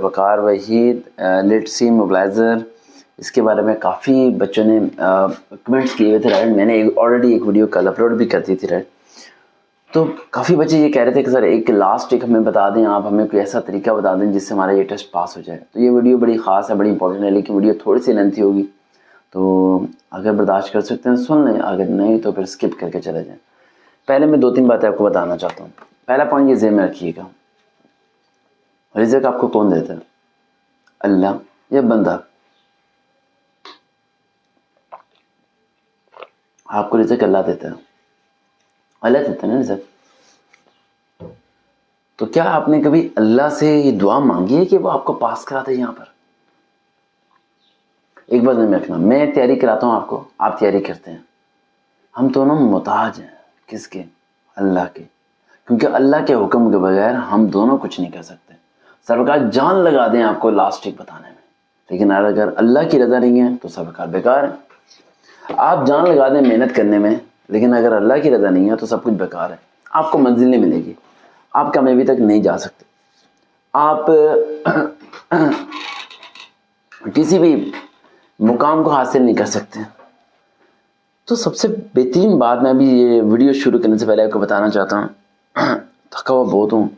وقار Waheed literacy موبلائزر، اس کے بارے میں کافی بچوں نے کمنٹس کیے ہوئے تھے رائٹ. میں نے آلریڈی ایک ویڈیو کل اپلوڈ بھی کر دی تھی رائٹ. تو کافی بچے یہ کہہ رہے تھے کہ سر ایک لاسٹ ایک ہمیں بتا دیں، آپ ہمیں کوئی ایسا طریقہ بتا دیں جس سے ہمارا یہ ٹیسٹ پاس ہو جائے. تو یہ ویڈیو بڑی خاص ہے، بڑی امپورٹنٹ ہے، لیکن ویڈیو تھوڑی سی لینتھی ہوگی، تو اگر برداشت کر سکتے ہیں سن لیں، اگر نہیں تو پھر اسکپ کر کے چلے جائیں. پہلے میں 2-3 باتیں آپ کو بتانا چاہتا ہوں. پہلا پوائنٹ یہ ذہن میں رکھیے گا، رزق آپ کو کون دیتا ہے، اللہ یا بندہ؟ آپ کو رزق اللہ دیتا ہے، اللہ دیتا ہے نا رزق. تو کیا آپ نے کبھی اللہ سے یہ دعا مانگی ہے کہ وہ آپ کو پاس کرا دے یہاں پر؟ ایک بات میں رکھنا، میں تیاری کراتا ہوں آپ کو، آپ تیاری کرتے ہیں. ہم دونوں محتاج ہیں کس کے؟ اللہ کے. کیونکہ اللہ کے حکم کے بغیر ہم دونوں کچھ نہیں کر سکتے. سرکار جان لگا دیں آپ کو لاسٹ ایک بتانے میں، لیکن اگر اللہ کی رضا نہیں ہے تو سرکار بیکار ہے. آپ جان لگا دیں محنت کرنے میں، لیکن اگر اللہ کی رضا نہیں ہے تو سب کچھ بیکار ہے. آپ کو منزل نہیں ملے گی، آپ کامیابی تک نہیں جا سکتے، آپ کسی بھی مقام کو حاصل نہیں کر سکتے. تو سب سے بہترین بات میں ابھی یہ ویڈیو شروع کرنے سے پہلے آپ کو بتانا چاہتا ہوں، تھکا ہوا بہت ہوں،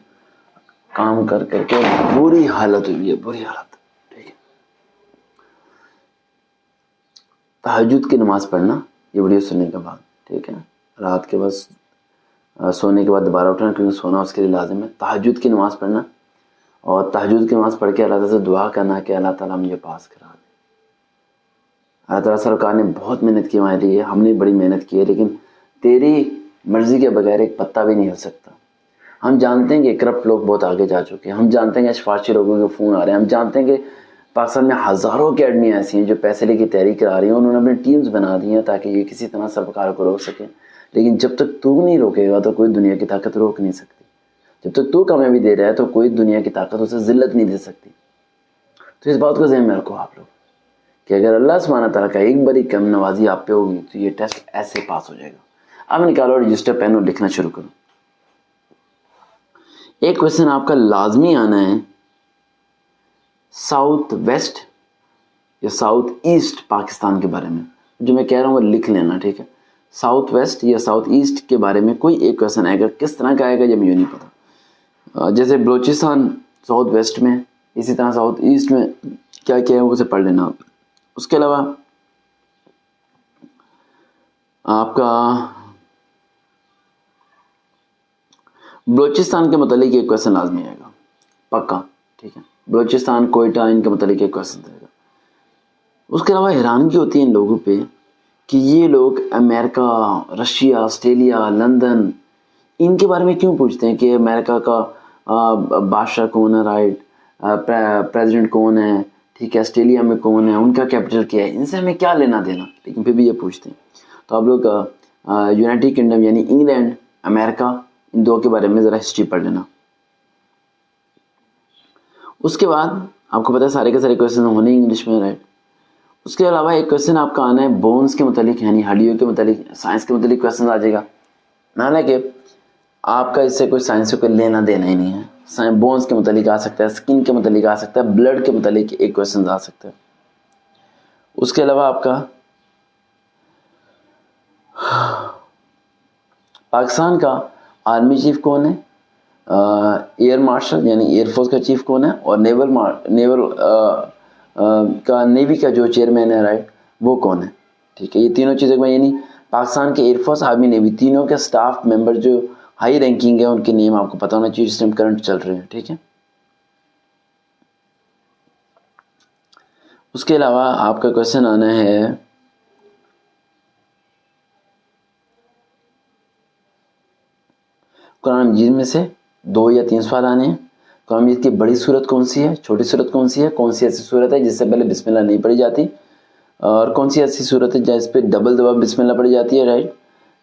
کام کر کر کے بری حالت ہوئی ہے، بری حالت. ٹھیک ہے، تہجد کی نماز پڑھنا یہ ویڈیو سننے کے بعد، ٹھیک ہے، رات کے بس سونے کے بعد دوبارہ اٹھنا، کیونکہ سونا اس کے لیے لازم ہے. تہجد کی نماز پڑھنا اور تہجد کی نماز پڑھ کے اللہ تعالیٰ سے دعا کرنا کہ اللہ تعالیٰ مجھے پاس کرا دے. اللہ تعالیٰ سرکار نے بہت محنت کی ہمارے لیے، ہم نے بڑی محنت کی ہے، لیکن تیری مرضی کے بغیر ایک پتا بھی نہیں ہل سکتا. ہم جانتے ہیں کہ کرپٹ لوگ بہت آگے جا چکے ہیں، ہم جانتے ہیں کہ اشفارشی لوگوں کے فون آ رہے ہیں، ہم جانتے ہیں کہ پاکستان میں ہزاروں اکیڈمیاں ایسی ہیں جو پیسے لے کے تیاری کرا رہی ہیں، انہوں نے اپنی ٹیمز بنا دی ہیں تاکہ یہ کسی طرح سرکار کو روک سکیں. لیکن جب تک تو نہیں روکے گا تو کوئی دنیا کی طاقت روک نہیں سکتی. جب تک تو کامیابی دے رہا ہے تو کوئی دنیا کی طاقت اسے ذلت نہیں دے سکتی. تو اس بات کو ذہن میں رکھو آپ لوگ کہ اگر اللہ سبحانہ تعالیٰ کا ایک بڑی کم نوازی آپ پہ ہوگی تو یہ ٹیسٹ ایسے پاس ہو جائے گا. اب نکالو رجسٹر پین اور لکھنا شروع کرو. ایک کوشچن آپ کا لازمی آنا ہے، ساؤتھ ویسٹ یا ساؤتھ ایسٹ پاکستان کے بارے میں. جو میں کہہ رہا ہوں وہ لکھ لینا، ٹھیک ہے. ساؤتھ ویسٹ یا ساؤتھ ایسٹ کے بارے میں کوئی ایک کوشچن آئے گا. کس طرح کا آئے گا یہ مجھے نہیں پتا. جیسے بلوچستان ساؤتھ ویسٹ میں، اسی طرح ساؤتھ ایسٹ میں کیا کیا ہے وہ اسے پڑھ لینا. اس کے علاوہ آپ کا بلوچستان کے متعلق ایک کوشچن لازمی آئے گا پکا، ٹھیک ہے. بلوچستان، کوئٹہ، ان کے متعلق ایک کوشچن آئے گا. اس کے علاوہ حیرانگی ہوتی ہے ان لوگوں پہ کہ یہ لوگ امریکہ، رشیا، آسٹریلیا، لندن، ان کے بارے میں کیوں پوچھتے ہیں کہ امریکہ کا بادشاہ کون ہے، رائٹ، پریزیڈنٹ کون ہے، ٹھیک ہے، آسٹریلیا میں کون ہے، ان کا کیپٹل کیا ہے، ان سے ہمیں کیا لینا دینا، لیکن پھر بھی یہ پوچھتے ہیں. تو آپ لوگ یونائٹڈ کنگڈم یعنی انگلینڈ، امریکہ، ان دو کے بارے میں ذرا ہسٹری پڑھ لینا. اس کے بعد آپ کو پتہ ہے سارے کے سارے کویشچن ہونے انگلش میں، رائٹ. اس کے علاوہ ایک کویشچن آپ کا آنا ہے بونز کے متعلق، یعنی ہڈیوں کے متعلق، سائنس کے متعلق کویشچن آ جائے گا. حالانکہ آپ کا اس سے کوئی سائنس سے کوئی لینا دینا ہی نہیں ہے. بونز کے متعلق آ سکتا ہے، اسکن کے متعلق آ سکتا ہے، بلڈ کے متعلق ایک کویشچن آ سکتا ہے. اس کے علاوہ آپ کا پاکستان کا آرمی چیف کون ہے، ایئر مارشل یعنی ایئر فورس کا چیف کون ہے، اور نیوی کا جو چیئرمین ہے، رائٹ، وہ کون ہے. ٹھیک ہے، یہ تینوں چیزیں میں یعنی پاکستان کے ایئر فورس، آرمی، نیوی، تینوں کے سٹاف ممبر جو ہائی رینکنگ ہے ان کے نیم آپ کو پتہ ہونا چاہیے جس ٹائم کرنٹ چل رہے ہیں. ٹھیک ہے. اس کے علاوہ آپ کا کویشچن آنا ہے قرآن مجید میں سے 2 یا 3 سوال آنے ہیں. قرآن مجید کی بڑی صورت کون سی ہے، چھوٹی صورت کون سی ہے، کون سی ایسی صورت ہے جس سے پہلے بسم اللہ نہیں پڑھی جاتی، اور کون سی ایسی صورت ہے جس پہ ڈبل دبا بسم اللہ پڑھی جاتی ہے، رائٹ.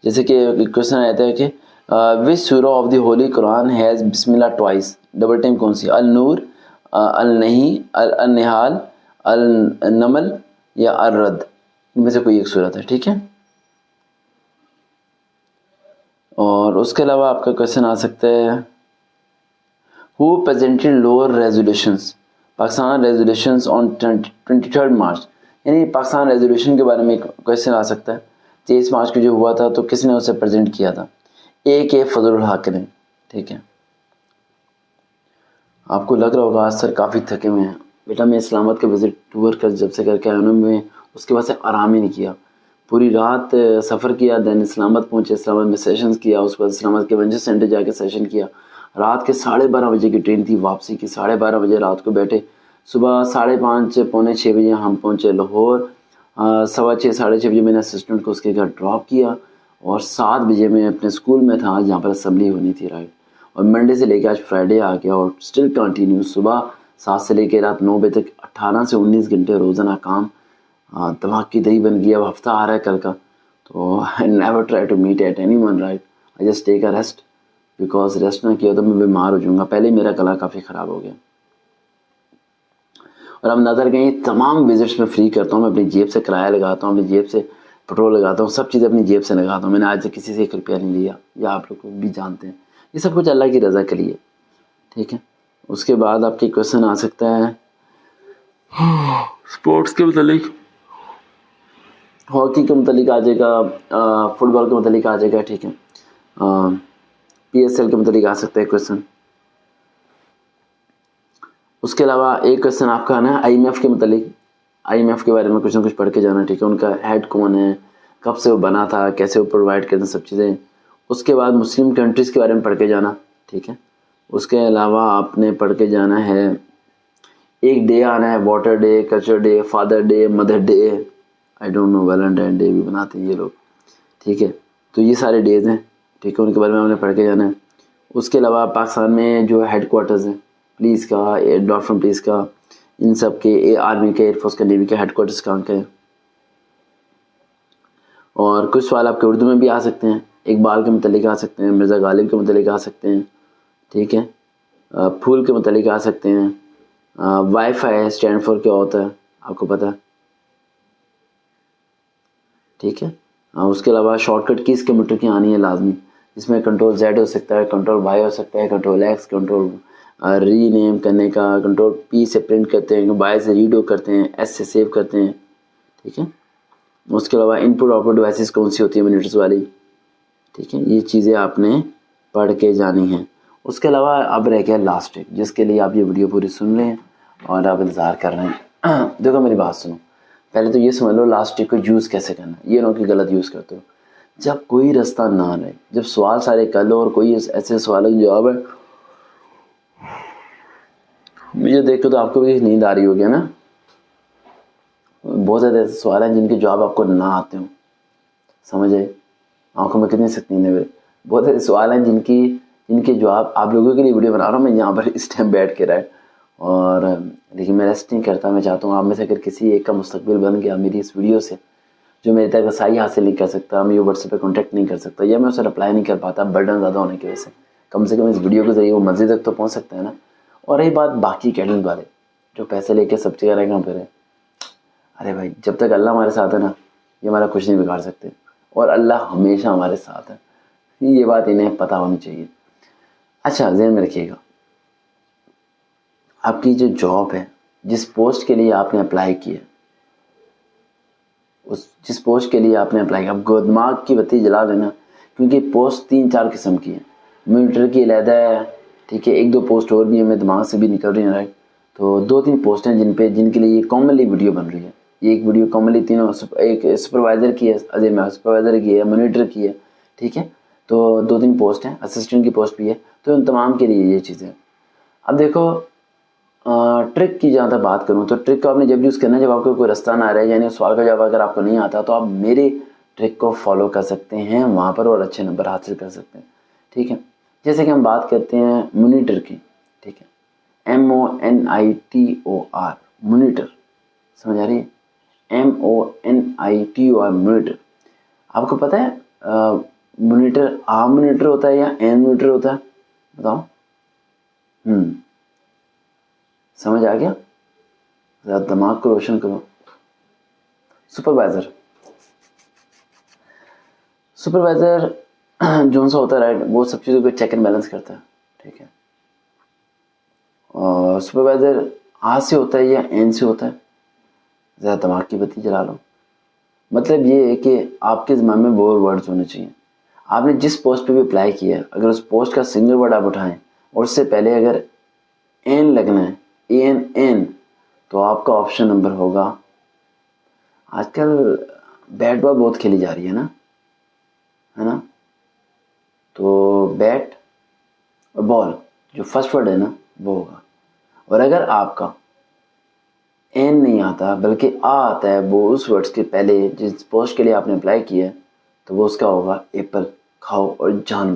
جیسے کہ کویشچن آتا ہے کہ وچ سورہ of the holy Quran has بسم اللہ ٹوائس، ڈبل ٹائم کون سی، النور، النحی، النحال، النمل یا الرد، ان میں سے کوئی ایک صورت ہے. ٹھیک ہے. اور اس کے علاوہ آپ کا کویشچن آ سکتا ہے ہو پریزنٹڈ لوور ریزولوشنز، پاکستان ریزولیشنز آن 23 مارچ، یعنی پاکستان ریزولیوشن کے بارے میں ایک کویشچن آ سکتا ہے. 23 مارچ کو جو ہوا تھا تو کس نے اسے پریزنٹ کیا تھا؟ کے فضل الحق نے. ٹھیک ہے، آپ کو لگ رہا ہوگا آج سر کافی تھکے ہوئے ہیں. بیٹا میں اسلام آباد کا وزٹ ٹور جب سے کر کے آیا ہوں میں اس کے بعد سے آرام ہی نہیں کیا. پوری رات سفر کیا، دین اسلام آباد پہنچے، اسلام آباد میں سیشنز کیا، اس کے بعد اسلام آباد کے ونجر سینٹر جا کے سیشن کیا. رات کے 12:30 بجے کی ٹرین تھی واپسی کی، 12:30 بجے رات کو بیٹھے. صبح 5:30 پونے 6 بجے ہم پہنچے لاہور. 6:15 6:30 بجے میں نے اسسٹنٹ کو اس کے گھر ڈراپ کیا، اور 7 بجے میں اپنے اسکول میں تھا جہاں پر اسمبلی ہونی تھی. رائٹ، اور منڈے سے لے کے آج فرائیڈے آ گیا، اور اسٹل کنٹینیو صبح 7 سے لے کے رات 9 بجے تک 18 سے 19 گھنٹے روزانہ کام. دماغ کی دہی بن گیا. اب ہفتہ آ رہا ہے کل کا، تو I never try to meet at anyone, right? I just take a rest, because rest نہ کیا تو میں بیمار ہو جاؤں گا. پہلے میرا گلا کافی خراب ہو گیا. اور اب نظر گئی تمام وزٹس میں فری کرتا ہوں، میں اپنی جیب سے کرایہ لگاتا ہوں، اپنی جیب سے پیٹرول لگاتا ہوں، سب چیزیں اپنی جیب سے لگاتا ہوں. میں نے آج سے کسی سے 1 روپیہ نہیں لیا، یا آپ لوگ بھی جانتے ہیں یہ سب کچھ اللہ کی رضا کے لیے. ٹھیک ہے، اس کے بعد آپ کے کویشچن آ سکتا ہے اسپورٹس کے متعلق، ہاکی کے متعلق آ جائے گا، فٹ بال کے متعلق آ جائے گا. ٹھیک ہے، PSL کے متعلق آ سکتا ہے کویشچن. اس کے علاوہ ایک کویشچن آپ کا آنا ہے IMF کے متعلق. IMF کے بارے میں کچھ نہ کچھ پڑھ کے جانا. ٹھیک ہے، ان کا ہیڈ کون ہے، کب سے وہ بنا تھا، کیسے وہ پرووائڈ کرتے ہیں، سب چیزیں. اس کے بعد مسلم کنٹریز کے بارے میں پڑھ کے جانا. ٹھیک ہے، اس کے علاوہ آپ نے پڑھ کے جانا ہے ایک ڈے آنا ہے، water day, culture day, father day, mother day, I don't know, Valentine day بھی بناتے ہیں یہ لوگ. ٹھیک ہے، تو یہ سارے ڈیز ہیں. ٹھیک ہے، ان کے بارے میں ہم نے پڑھ کے جانا ہے. اس کے علاوہ پاکستان میں جو ہیڈ کوارٹرز ہیں پولیس کا، ڈارفن پولیس کا، ان سب کے، آرمی کے، ایئر فورس کا، نیوی کے ہیڈ کوارٹرز کہاں کے ہیں. اور کچھ سوال آپ کے اردو میں بھی آ سکتے ہیں، اقبال کے متعلق آ سکتے ہیں، مرزا غالب کے متعلق آ سکتے ہیں. ٹھیک ہے، پھول کے متعلق آ سکتے ہیں. وائی فائی اسٹینڈ فور کیا ہوتا ہے آپ کو پتہ ہے. ٹھیک ہے، اس کے علاوہ شارٹ کٹ کیز کمپیوٹر کی آنی ہے لازمی، جس میں کنٹرول Z ہو سکتا ہے، کنٹرول Y ہو سکتا ہے، کنٹرول X، کنٹرول ری نیم کرنے کا، کنٹرول P سے پرنٹ کرتے ہیں، Y سے ریڈو کرتے ہیں، S سے سیو کرتے ہیں. ٹھیک ہے، اس کے علاوہ ان پٹ آؤٹ پٹ ڈیوائسز کون سی ہوتی ہیں مانیٹرز والی. ٹھیک ہے، یہ چیزیں آپ نے پڑھ کے جانی ہیں. اس کے علاوہ اب رہ گیا لاسٹ ٹرک، جس کے لیے آپ یہ ویڈیو پوری سن رہے ہیں اور آپ انتظار کر رہے ہیں. دیکھو میری بات سنو، پہلے تو یہ سمجھ لو لاسٹ ٹرک کو یوز کیسے کرنا ہے. یہ نہ کہ غلط یوز کرتے ہو. جب کوئی رستہ نہ رہے، جب سوال سارے کر لو اور کوئی ایسے سوالوں کا جواب ہے، مجھے دیکھ کے تو آپ کو بھی نیند آ رہی ہوگی نا. بہت زیادہ ایسے سوال ہیں جن کے جواب آپ کو نہ آتے ہوں. سمجھے آنکھوں میں کتنی سکین ہے. بہت ایسے سوال ہیں جن کے جواب آپ لوگوں کے لیے ویڈیو بنا رہا ہوں میں یہاں پر اس ٹائم بیٹھ کے رہے. اور لیکن میں ریسٹ نہیں کرتا. میں چاہتا ہوں آپ میں سے اگر کسی ایک کا مستقبل بن گیا میری اس ویڈیو سے، جو میری تک رسائی حاصل نہیں کر سکتا، میں واٹس ایپ پہ کانٹیکٹ نہیں کر سکتا، یا میں اسے رپلائی نہیں کر پاتا برڈن زیادہ ہونے کی وجہ سے، کم سے اس ویڈیو کے ذریعے وہ منزل تک تو پہنچ سکتا ہے نا. اور رہی بات باقی کینڈل والے جو پیسے لے کے سب چیزیں رہیں کہاں پہ رہے، ارے بھائی جب تک اللہ ہمارے ساتھ ہے نا، یہ ہمارا کچھ نہیں بگاڑ سکتے. اور اللہ ہمیشہ ہمارے ساتھ ہے، یہ بات انہیں پتہ ہونی چاہیے. اچھا ذہن میں رکھیے گا، آپ کی جو جاب ہے، جس پوسٹ کے لیے آپ نے اپلائی کیا، جس پوسٹ کے لیے آپ نے اپلائی کیا، آپ دماغ کی بتی جلا دینا، کیونکہ پوسٹ 3-4 قسم کی ہیں. مانیٹر کی علیحدہ ہے. ٹھیک ہے، 1-2 پوسٹ اور بھی ہمیں دماغ سے بھی نکل رہی ہیں. رائٹ، تو 2-3 پوسٹ ہیں جن کے لیے یہ کامنلی ویڈیو بن رہی ہے. یہ ایک ویڈیو کامنلی تینوں، ایک سپروائزر کی ہے، عظیم میں سپروائزر کی ہے، مانیٹر کی ہے. ٹھیک ہے، تو 2-3 پوسٹ ہیں، اسسٹنٹ کی پوسٹ بھی ہے. تو ان تمام کے لیے یہ چیزیں. اب دیکھو ٹرک کی جہاں تک بات کروں تو ٹرک کو آپ نے جب یوز کرنا ہے جب آپ کو کوئی رستہ نہ رہے، یعنی سوال کا جواب اگر آپ کو نہیں آتا تو آپ میرے ٹرک کو فالو کر سکتے ہیں وہاں پر اور اچھے نمبر حاصل کر سکتے ہیں. ٹھیک ہے، جیسے کہ ہم بات کرتے ہیں مانیٹر کی. ٹھیک ہے، MONITOR مانیٹر، سمجھ آ رہی ہے؟ MONITOR monitor. آپ کو پتہ ہے مانیٹر عام مانیٹر ہوتا ہے یا این مانیٹر ہوتا ہے؟ بتاؤ. سمجھ آ گیا؟ ذرا دماغ کو روشن کرو. سپروائزر جو سا ہوتا ہے رائٹ، وہ سب چیزوں کو چیک اینڈ بیلنس کرتا ہے. ٹھیک ہے، اور سپروائزر آ سے ہوتا ہے یا این سے ہوتا ہے؟ ذرا دماغ کی بتی جلا لو. مطلب یہ ہے کہ آپ کے دماغ میں وہ ورڈز ہونے چاہیے. آپ نے جس پوسٹ پہ بھی اپلائی کیا ہے اگر اس پوسٹ کا سنگل ورڈ آپ اٹھائیں اور اس سے پہلے اگر این لگنا ہے این تو آپ کا آپشن نمبر ہوگا. آج کل بیٹ بال بہت کھیلی جا رہی ہے نا. تو بیٹ اور بال جو فرسٹ ورڈ ہے نا وہ ہوگا. اور اگر آپ کا این نہیں آتا بلکہ آتا ہے وہ اس ورڈز کے پہلے جس پوسٹ کے لیے آپ نے اپلائی کیا ہے تو وہ اس کا ہوگا ایپل. کھاؤ اور جان بچاؤ.